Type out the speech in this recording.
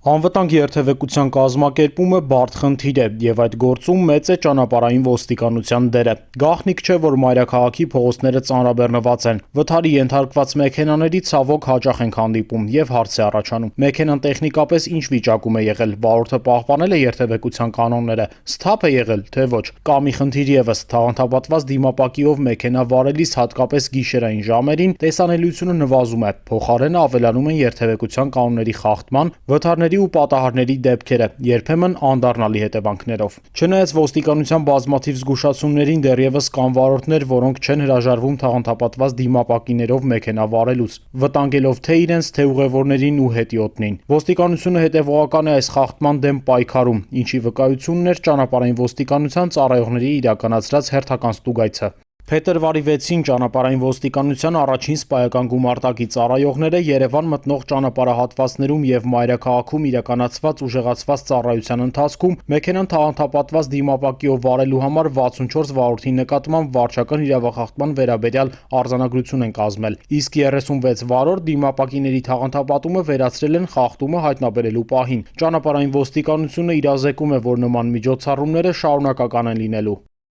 Անվտանգ երթևեկության կազմակերպումը բարդ խնդիր է եւ այդ գործում մեծ է ճանապարհային ոստիկանության դերը։ Գաղտնիք չէ, որ մայրաքաղաքի փողոցները ծանրաբեռնված են։ Վթարի ենթարկված մեքենաների ցավոք հաճախ ենք հանդիպում եւ հարց է առաջանում. մեքենան տեխնիկապես ինչ վիճակում է եղել, վարորդը պահպանել է երթևեկության կանոնները, սթափ է եղել, թե ոչ։ Կա մի խնդիր եւս՝ թաղանթապատված դիմապակիով մեքենա վարելիս, հատկապես գիշերային ժամերին, տեսանելիությունը նվազում է, փոխարենը ավելանում են երթևեկության կանոնների խախտման, վթարների ու պատահարների դեպքերը, երբեմն անդառնալի հետևանքներով։ Չնայած ոստիկանության բազմաթիվ զգուշացումներին, դեռևս կան վարորդներ, որոնք չեն հրաժարվում թաղանթապատված դիմապակիներով մեքենա վարելուց, վտանգելով թե իրենց, թե ուղևորներին ու հետիոտնին։ Ոստիկանությունը հետևողական է այս խախտման դեմ պայքարում, ինչի վկայությունն էր ճանապարհային ոստիկանության ծառայողների իրականացրած հերթական ստուգայցը։ Փետրվարի 6-ին ճանապարհային ոստիկանության առաջին սպայական գումարտակի ծառայողները Երևան մտնող ճանապարհահատվածներում եւ մայրաքաղաքում իրականացված ուժեղացված ծառայության ընթացքում մեքենան թաղանթապատված դիմապակիով վարելու համար 64 վարորդի նկատմամբ վարչական իրավախախտման վերաբերյալ արձանագրություն են կազմել, իսկ 36 վարորդ դիմապակիների թաղանթապատումը վերացրել են խախտումը հայտնաբերելու պահին։ Ճանապարհային ոստիկանությունը իրազեկում է, որ նման միջոցառումները շարունակական են լինելու։